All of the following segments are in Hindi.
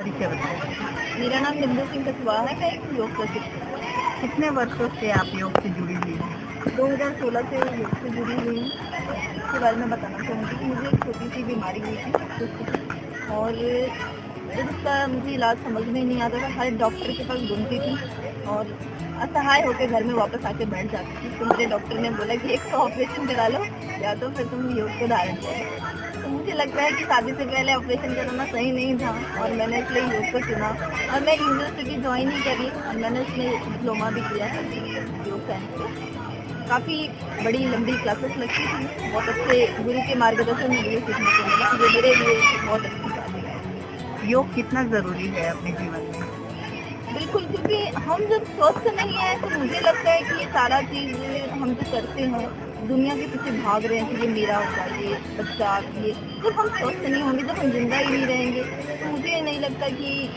परिचय बताएं। मेरा नाम बिंदु सिंह कछवाहा है, मैं एक योग प्रशिक्षक हूँ। कितने वर्षों से आप योग से जुड़ी हुई हैं? 2016 से योग से जुड़ी हुई हूँ। इसके बारे में बताना चाहूँगी कि मुझे एक छोटी सी बीमारी हुई थी और जब उसका मुझे इलाज समझ में नहीं आता था, हर डॉक्टर के पास घूमती थी और असहाय होकर घर में वापस आके बैठ जाती थी। तो मुझे डॉक्टर ने बोला कि एक तो ऑपरेशन करा लो या तो फिर तुम योग को धारण करो। तो मुझे लगता है कि शादी से पहले ऑपरेशन कराना सही नहीं था और मैंने इसलिए योग को चुना और मैं यूनिवर्सिटी ज्वाइन ही करी और मैंने उसमें डिप्लोमा भी किया है योग साइंस में। काफ़ी बड़ी लंबी क्लासेस लगती थी, बहुत अच्छे गुरु के मार्गदर्शन में मुझे सीखने को मिला, जो मेरे लिए बहुत अच्छी बात है। योग कितना जरूरी है अपने जीवन में? बिल्कुल, क्योंकि हम जब स्वस्थ नहीं है तो मुझे लगता है कि ये सारा चीज़ हम जो करते हैं दुनिया के पीछे भाग रहे हैं कि ये मेरा होगा, ये बच्चा, ये जब हम स्वस्थ नहीं होंगे, जब हम जिंदा ही नहीं रहेंगे तो मुझे नहीं लगता कि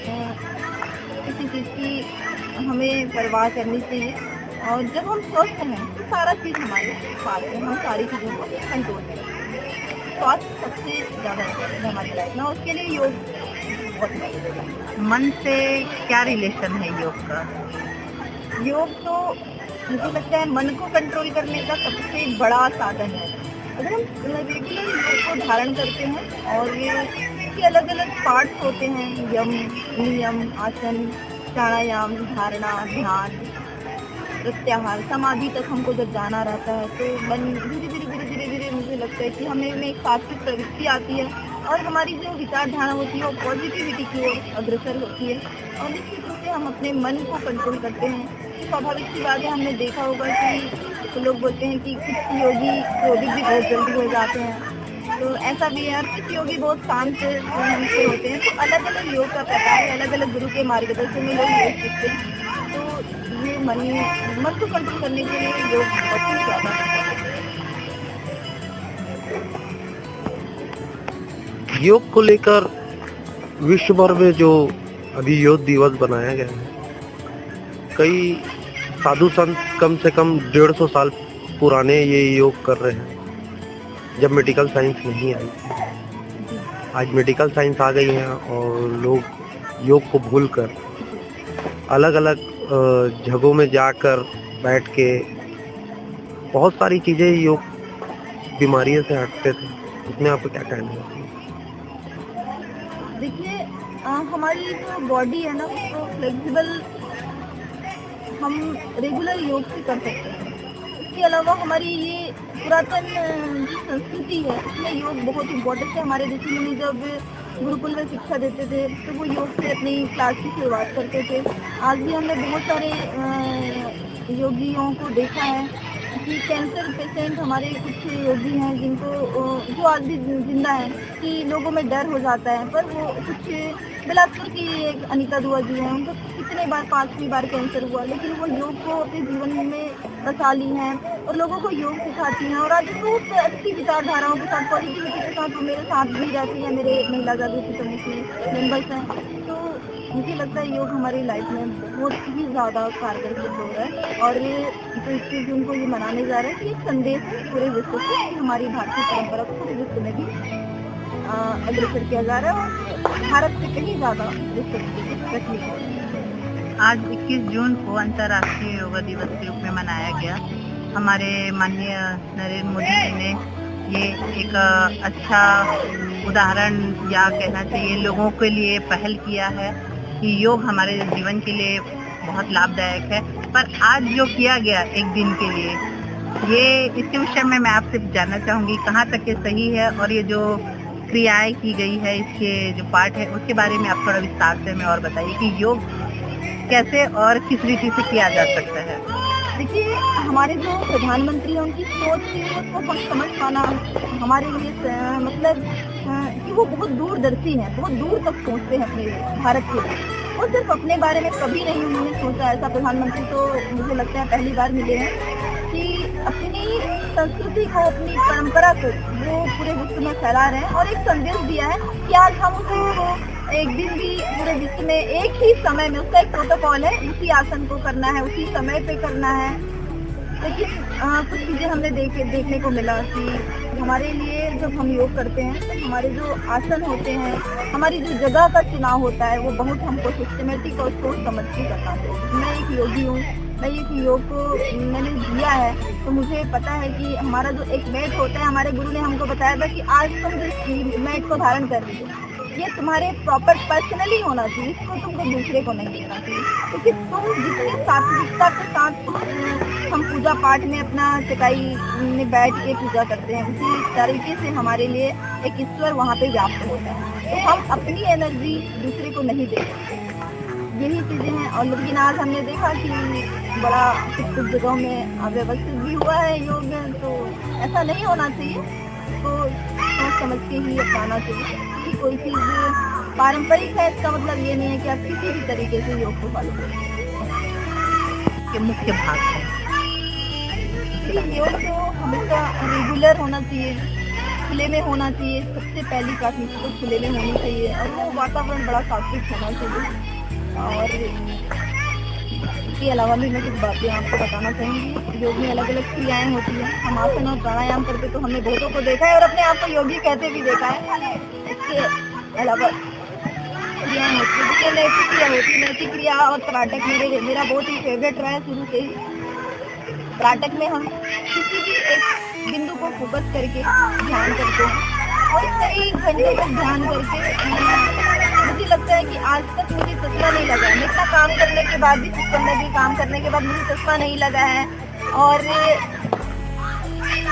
किसी चीज़ की हमें परवाह करनी चाहिए। और जब हम स्वस्थ हैं तो सारा चीज़ हमारे पास है, हम सारी चीज़ों को कंट्रोल करें। स्वास्थ्य सबसे ज़्यादा इम्पोर्टेंट है हमारी लाइफ में और उसके लिए योग बहुत इम्पोर्टेंट है। मन से क्या रिलेशन है योग का? योग तो मुझे लगता है मन को कंट्रोल करने का सबसे बड़ा साधन है। अगर हम रेगुलर योग को धारण करते हैं और इसके अलग अलग पार्ट्स होते हैं, यम, नियम, आसन, प्राणायाम, धारणा, ध्यान, प्रत्याहार, समाधि तक हमको जब जाना रहता है तो मन धीरे धीरे मुझे लगता है कि हमें में एक सात्विक प्रवृत्ति आती है और हमारी जो विचारधारा होती है वो पॉजिटिविटी की ओर अग्रसर होती है और निश्चित रूप से हम अपने मन को कंट्रोल करते हैं। स्वाभाविक सी बात है, हमने देखा होगा कि लोग बोलते हैं कि कुछ योगी क्रोधित भी बहुत जल्दी हो जाते हैं, तो ऐसा भी है। और कुछ योगी बहुत शांत मन से होते हैं। तो अलग अलग योग का प्रकार है, अलग अलग गुरु के मार्गदर्शन में लोग योग सीखते हैं। तो ये मन को कंट्रोल करने के लिए योग बहुत ही ज़्यादा योग को लेकर विश्व भर में जो अभी योग दिवस बनाया गया है, कई साधु संत कम से कम 150 साल पुराने ये योग कर रहे हैं जब मेडिकल साइंस नहीं आई। आज मेडिकल साइंस आ गई है और लोग योग को भूलकर अलग अलग जगहों में जाकर बैठ के बहुत सारी चीज़ें योग बीमारियों से हटते थे। उसमें आपको क्या कहना है? देखिए, हमारी जो बॉडी है ना उसको फ्लेक्सिबल हम रेगुलर योग से कर सकते हैं। इसके अलावा हमारी ये पुरातन जो संस्कृति है उसमें योग बहुत इम्पोर्टेंट है। हमारे ऋषि मुनि जब गुरुकुल में शिक्षा देते थे तो वो योग से अपनी क्लास की शुरुआत करते थे। आज भी हमने बहुत सारे योगियों को देखा है कि कैंसर पेशेंट हमारे कुछ योगी हैं जिनको जो आज भी जिंदा है कि लोगों में डर हो जाता है, पर वो कुछ बिलासपुर की एक अनिता दुआ जी हैं, उनको कितने बार 5वीं बार कैंसर हुआ लेकिन वो योग को अपने जीवन में बसा ली हैं और लोगों को योग सिखाती हैं और आज बहुत अच्छी विचारधाराओं के साथ पॉजिटिविटी के साथ वो मेरे साथ भी रहती है। मेरे महिला जागृति समिति मेंबर्स हैं। तो मुझे लगता है योग हमारी लाइफ में बहुत ही ज़्यादा कारगर सिद्ध हो रहा है और तो 21 जून को ये मनाने जा रहे हैं कि एक संदेश है पूरे विश्व से कि हमारी भारतीय परंपरा को पूरे विश्व में भी अग्रसर किया जा रहा है और भारत से कहीं ज़्यादा विश्व की तकलीफ हो रही है। आज 21 जून को अंतर्राष्ट्रीय योग दिवस के रूप में मनाया गया। हमारे माननीय नरेंद्र मोदी जी ने ये एक अच्छा उदाहरण या कहना चाहिए लोगों के लिए पहल किया है कि योग हमारे जीवन के लिए बहुत लाभदायक है। पर आज जो किया गया एक दिन के लिए, ये इसके विषय में मैं आपसे जानना चाहूँगी कहाँ तक ये सही है और ये जो क्रियाएं की गई है इसके जो पार्ट है उसके बारे में आप थोड़ा विस्तार से हमें और बताइए कि योग कैसे और किस रीति से किया जा सकता है। देखिए, हमारे जो प्रधानमंत्री हैं उनकी सोच को समझ पाना हमारे लिए मतलब कि वो बहुत दूरदर्शी हैं, बहुत दूर तक सोचते हैं अपने भारत के लिए। वो सिर्फ अपने बारे में कभी नहीं उन्होंने सोचा। ऐसा प्रधानमंत्री तो मुझे लगता है पहली बार मिले हैं कि अपनी संस्कृति को, अपनी परंपरा को वो पूरे विश्व में फैला रहे हैं और एक संदेश दिया है कि आज हम उसको एक दिन भी पूरे विश्व में एक ही समय में, उसका एक प्रोटोकॉल है, उसी आसन को करना है, उसी समय पे करना है। लेकिन कुछ चीज़ें हमने देखने को मिला कि हमारे लिए में जब हम योग करते हैं तो हमारे जो आसन होते हैं, हमारी जो जगह का चुनाव होता है वो बहुत हमको सिस्टमेटिक और सोच समझ के करना चाहिए। मैं एक योगी हूँ, मैं एक योग को मैंने दिया है तो मुझे पता है कि हमारा जो एक मैट होता है, हमारे गुरु ने हमको बताया था कि आज तुम जिस मैट को धारण कर रही हो ये तुम्हारे प्रॉपर पर्सनली होना चाहिए, इसको तुमको दूसरे को नहीं देना चाहिए। क्योंकि तुम जितने सात्विकता के साथ हम पूजा पाठ में अपना चटाई में बैठ के पूजा करते हैं उसी तरीके से हमारे लिए एक ईश्वर वहाँ पे व्याप्त होता है। तो हम अपनी एनर्जी दूसरे को नहीं दे सकते, यही चीजें हैं। और लेकिन आज हमने देखा कि बड़ा कुछ जगहों में अव्यवस्थित भी हुआ है योग में, तो ऐसा नहीं होना चाहिए, तो सोच समझ के ही अपनाना चाहिए कि कोई चीज पारंपरिक है इसका मतलब ये नहीं है कि आप किसी भी तरीके से योग को फॉलो करें। के मुख्य भाग है योग तो हमेशा रेगुलर होना चाहिए, खुले में होना चाहिए, सबसे पहली प्राथमिकता तो खुले में होनी चाहिए और वो वातावरण बड़ा सात्विक होना चाहिए। और इसके अलावा भी मैं कुछ बातें आपको बताना चाहूँगी। योग में अलग अलग क्रियाएं होती हैं, हम आसन और प्राणायाम करते तो हमने बहुतों को देखा है और अपने आप को योगी कहते भी देखा है। इसके अलावा क्रियाएं होती है, जैसे नैतिक क्रिया होती है। नैतिक क्रिया और त्राटक मेरा बहुत ही फेवरेट रहा है शुरू से ही। त्राटक में हम किसी भी एक बिंदु को फोकस करके ध्यान करते हैं और कई घंटे तक ध्यान करके मुझे लगता है कि आज तक मुझे चश्मा नहीं लगा है। मैं इतना काम करने के बाद भी, सिस्टम में भी काम करने के बाद मुझे चश्मा नहीं लगा है और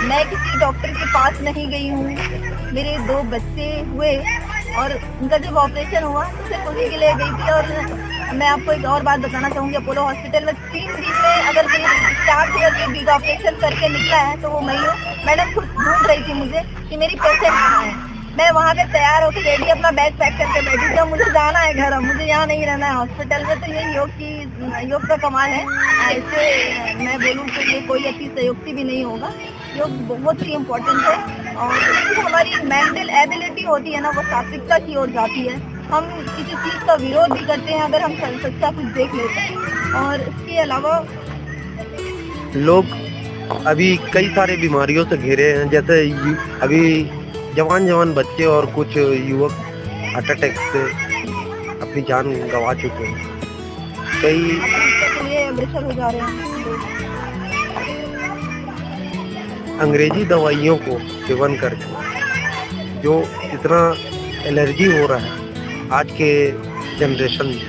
मैं किसी डॉक्टर के पास नहीं गई हूँ। मेरे 2 बच्चे हुए और उनका जब ऑपरेशन हुआ तो सिर्फ उसी के लिए गई थी। और मैं आपको एक और बात बताना चाहूँगी, अपोलो हॉस्पिटल में 3 दिन में अगर कोई स्टार्ट करके बिग ऑपरेशन करके निकला है तो वो मैं हूँ। मैडम खुद ढूंढ रही थी मुझे कि मेरी पेशेंट कहाँ है। मैं वहाँ पे तैयार होकर रेडी अपना बैग पैक करके बैठी थी, मुझे जाना है घर, मुझे यहाँ नहीं रहना है हॉस्पिटल में। तो ये योग का कमाल है। ऐसे मैं बोलूँ तो ये कोई अतिशयोक्ति भी नहीं होगा। योग बहुत ही इम्पोर्टेंट है और जो हमारी मेंटल एबिलिटी होती है ना वो सात्विकता की ओर जाती है। हम किसी चीज़ का विरोध भी करते हैं अगर हम सच्चा कुछ देख लेते हैं। और इसके अलावा लोग अभी कई सारे बीमारियों से घिरे हैं, जैसे अभी जवान बच्चे और कुछ युवक हार्ट अटैक से अपनी जान गंवा चुके हैं। कई अग्रसर हो जा रहे हैं। अंग्रेजी दवाइयों को सेवन करके जो इतना एलर्जी हो रहा है आज के जनरेशन में,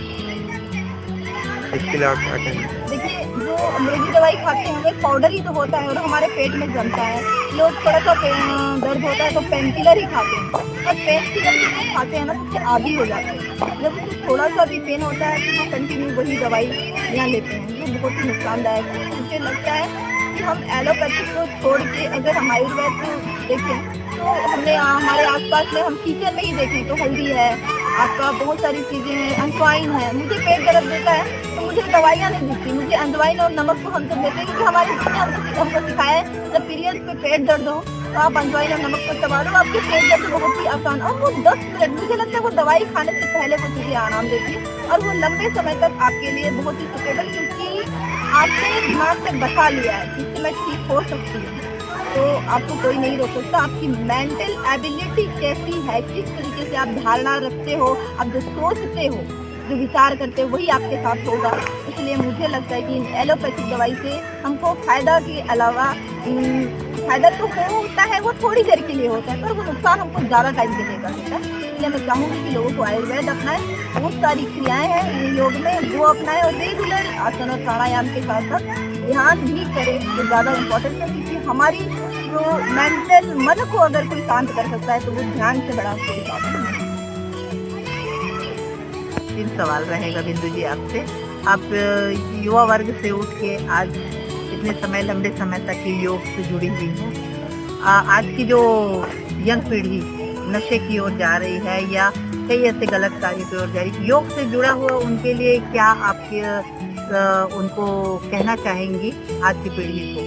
इसके लिए आप क्या कहेंगे? देखिए, जो अंग्रेजी दवाई खाते हैं वो पाउडर ही तो होता है और हमारे पेट में जमता है। लोग थोड़ा सा दर्द होता है तो पेन किलर ही खाते हैं और पेन किलर जो खाते हैं ना उससे आदी हो जाते हैं। जब उसको थोड़ा सा भी पेन होता है तो वो कंटिन्यू वही दवाई यहाँ लेते हैं, जो बहुत ही नुकसानदायक है। मुझे लगता है कि हम एलोपैथी को छोड़ के अगर हम आयुर्वेद को देखें तो हमने हमारे आसपास में हम किचन में ही देखें तो हल्दी है, आपका बहुत सारी चीजें हैं, अजवाइन है। मुझे पेट दर्द देता है तो मुझे दवाइयाँ नहीं दिखती, मुझे अजवाइन और नमक को हम तो देते हैं क्योंकि हमारे हमको सिखाया है जब पीरियड पे पेट दर्द हो तो आप अजवाइन और नमक को चबा लो, आपके पेट दर्द बहुत ही आसान। और वो 10 मिनट, मुझे लगता है वो दवाई खाने से पहले वो चीजें आराम देती है और वो लंबे समय तक आपके लिए बहुत ही सुटेबल, क्योंकि आपने दिमाग से बता लिया है जिससे मैं ठीक हो सकती हूँ तो आपको कोई नहीं रोक सकता। आपकी मेंटल एबिलिटी कैसी है, किस तरीके से आप धारणा रखते हो, आप जो सोचते हो, जो विचार करते हो वही आपके साथ होगा। इसलिए मुझे लगता है कि एलोपैथिक दवाई से हमको फायदा के अलावा फायदा तो होता है, वो थोड़ी देर के लिए होता है पर वो नुकसान हमको ज़्यादा टाइम के लिए कर सकता है। इसलिए मैं चाहूँगी कि लोगों को आयुर्वेद अपनाएं, बहुत सारी क्रियाएं हैं योग में वो अपनाएं और रेगुलर आसन और प्राणायाम के साथ साथ ध्यान भी करें, जो ज़्यादा इम्पोर्टेंट है। क्योंकि हमारी जो मेंटल मन को अगर कोई शांत कर सकता है तो वो ध्यान से बड़ा कोई बात नहीं। 3 सवाल रहेगा बिंदु जी आपसे। आप युवा वर्ग से उठ के आज इतने समय, लंबे समय तक ही योग से जुड़ी हुई हैं। आज की जो यंग पीढ़ी नशे की ओर जा रही है या कई ऐसे गलत कार्य की ओर जा रही है, योग से जुड़ा हुआ उनके लिए क्या आपके उनको कहना चाहेंगी आज की पीढ़ी को?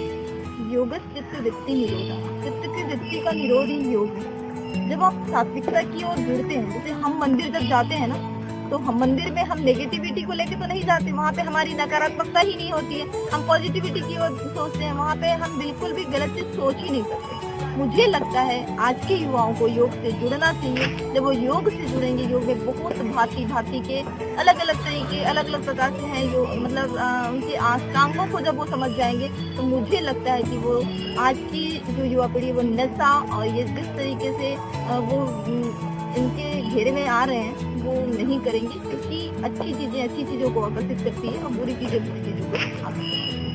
योग चित्त वृत्ति निरोध, चित्त की वृत्ति का निरोध ही योग है। जब आप सात्विकता की ओर जुड़ते हैं, जैसे हम मंदिर जब जाते हैं ना तो हम मंदिर में हम नेगेटिविटी को लेके तो नहीं जाते, वहाँ पे हमारी नकारात्मकता ही नहीं होती है, हम पॉजिटिविटी की ओर सोचते हैं, वहाँ पे हम बिल्कुल भी गलत चीज सोच ही नहीं सकते। मुझे लगता है आज के युवाओं को योग से जुड़ना चाहिए। जब वो योग से जुड़ेंगे, योग में बहुत भांति भांति के अलग अलग तरीके, अलग अलग प्रकार से हैं योग, मतलब उनके अष्टांगों को जब वो समझ जाएंगे तो मुझे लगता है कि वो आज की जो युवा पीढ़ी वो नशा और ये जिस तरीके से वो इनके घेरे में आ रहे हैं वो नहीं करेंगे, क्योंकि अच्छी चीजें अच्छी चीजों को आकर्षित करती है और बुरी चीजें बुरी चीजों को आकर्षित करती है।